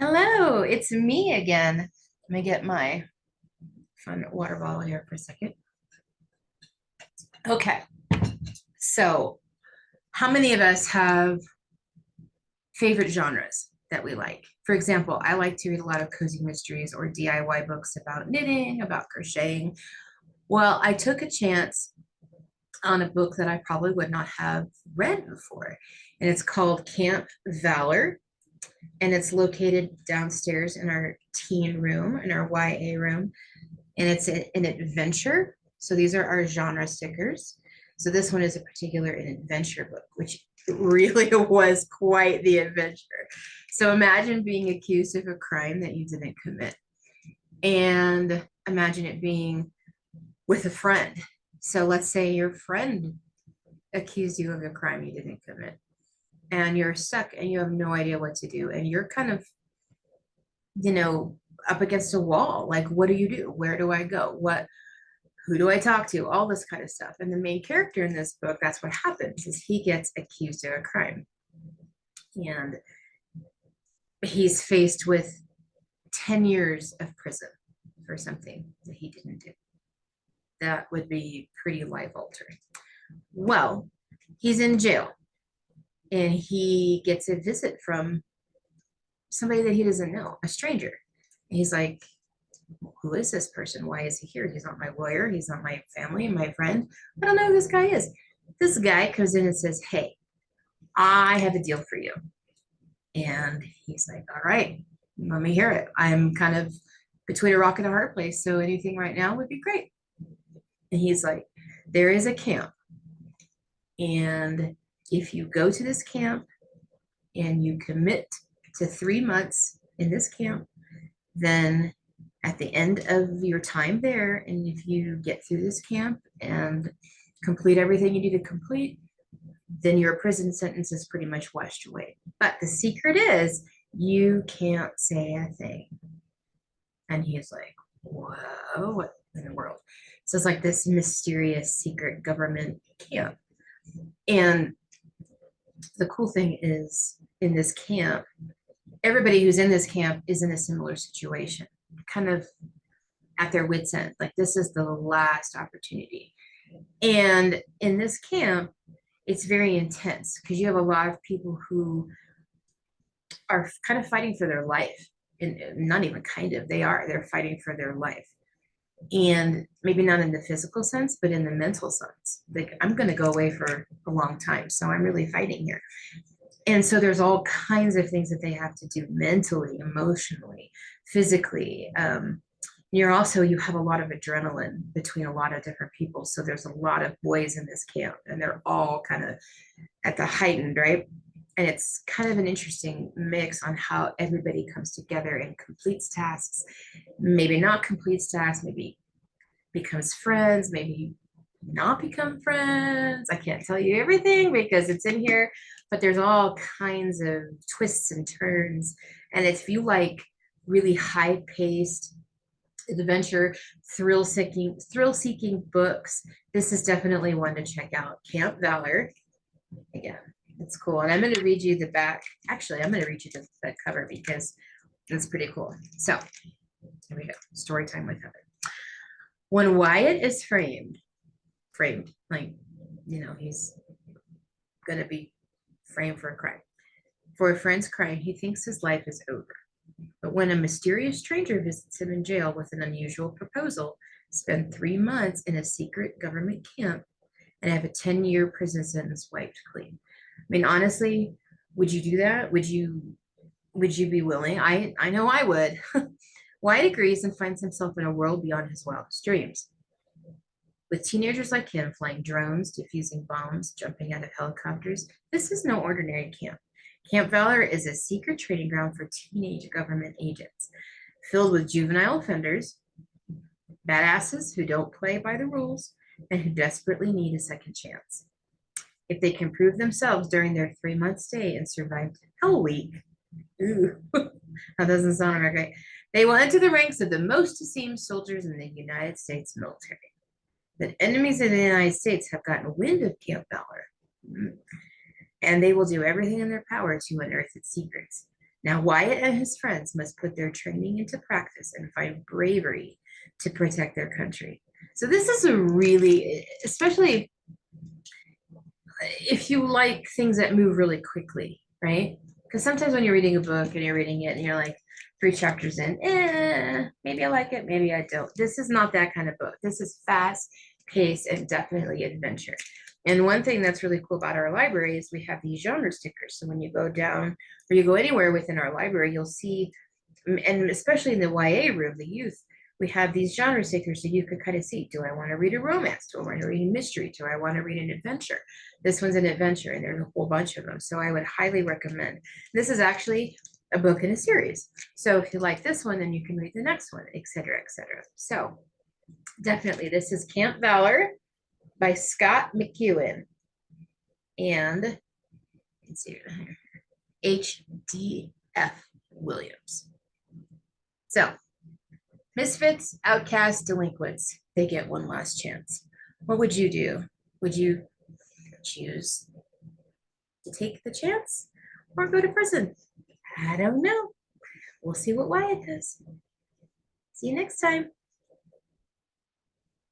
Hello, it's me again. Let me get my fun water bottle here for a second. Okay, so how many of us have favorite genres that we like? For example, I like to read a lot of cozy mysteries or DIY books about knitting, about crocheting. Well, I took a chance on a book that I probably would not have read before, and it's called Camp Valor, and it's located downstairs in our teen room, in our YA room. And it's an adventure. So these are our genre stickers. So this one is a particular an adventure book, which really was quite the adventure. So imagine being accused of a crime that you didn't commit, and imagine it being with a friend. So let's say your friend accused you of a crime you didn't commit, and you're stuck and you have no idea what to do, and you're kind of, you know, up against a wall. Like, what do you do? Where do I go? Who do I talk to? All this kind of stuff. And the main character in this book, that's what happens is he gets accused of a crime. And he's faced with 10 years of prison for something that he didn't do. That would be pretty life altering. Well, he's in jail and he gets a visit from somebody that he doesn't know, a stranger. And he's like, who is this person? Why is he here? He's not my lawyer. He's not my family, my friend. I don't know who this guy is. This guy comes in and says, hey, I have a deal for you. And he's like, all right, let me hear it. I'm kind of between a rock and a hard place. So anything right now would be great. And he's like, there is a camp. And if you go to this camp and you commit to 3 months in this camp, then at the end of your time there, and if you get through this camp and complete everything you need to complete, then your prison sentence is pretty much washed away. But the secret is you can't say a thing. And he's like, whoa, what in the world? So it's like this mysterious secret government camp. And the cool thing is in this camp, everybody who's in this camp is in a similar situation, kind of at their wits' end. Like, this is the last opportunity. And in this camp, it's very intense because you have a lot of people who are kind of fighting for their life. And not even kind of, they're fighting for their life. And maybe not in the physical sense, but in the mental sense. Like, I'm going to go away for a long time. So I'm really fighting here. And so there's all kinds of things that they have to do mentally, emotionally, physically. You have a lot of adrenaline between a lot of different people. So there's a lot of boys in this camp, and they're all kind of at the heightened, right? And it's kind of an interesting mix on how everybody comes together and completes tasks, maybe not completes tasks, maybe becomes friends, maybe not become friends. I can't tell you everything because it's in here, but there's all kinds of twists and turns. And if you like really high paced adventure, thrill seeking books, this is definitely one to check out. Camp Valor. Again, it's cool. And I'm going to read you the back. Actually, I'm going to read you the cover because it's pretty cool. So here we go. Story time with Heather. When Wyatt is framed, like, he's going to be framed for a crime. For a friend's crime, he thinks his life is over. But when a mysterious stranger visits him in jail with an unusual proposal, spend 3 months in a secret government camp and have a 10-year prison sentence wiped clean. I mean, honestly, would you do that? Would you be willing? I know I would. Wyatt agrees and finds himself in a world beyond his wildest dreams. With teenagers like him flying drones, defusing bombs, jumping out of helicopters, this is no ordinary camp. Camp Valor is a secret training ground for teenage government agents, filled with juvenile offenders, badasses who don't play by the rules, and who desperately need a second chance. If they can prove themselves during their 3 month stay and survive Hell Week, ooh, that doesn't sound right, they will enter the ranks of the most esteemed soldiers in the United States military. But enemies of the United States have gotten wind of Camp Valor, and they will do everything in their power to unearth its secrets. Now, Wyatt and his friends must put their training into practice and find bravery to protect their country. So this is a really, especially if you like things that move really quickly, right? Because sometimes when you're reading a book and you're reading it and you're like 3 chapters in, maybe I like it, maybe I don't. This is not that kind of book. This is fast paced and definitely adventure. And one thing that's really cool about our library is we have these genre stickers. So when you go down or you go anywhere within our library, you'll see, and especially in the YA room, the youth, we have these genre stickers so you can kind of see, do I want to read a romance? Do I want to read a mystery? Do I want to read an adventure? This one's an adventure and there's a whole bunch of them. So I would highly recommend. This is actually a book in a series. So if you like this one, then you can read the next one, et cetera, et cetera. So definitely, this is Camp Valor by Scott McEwen and let's see, H.D.F. Williams. So misfits, outcasts, delinquents, they get one last chance. What would you do? Would you choose to take the chance or go to prison? I don't know. We'll see what Wyatt does. See you next time.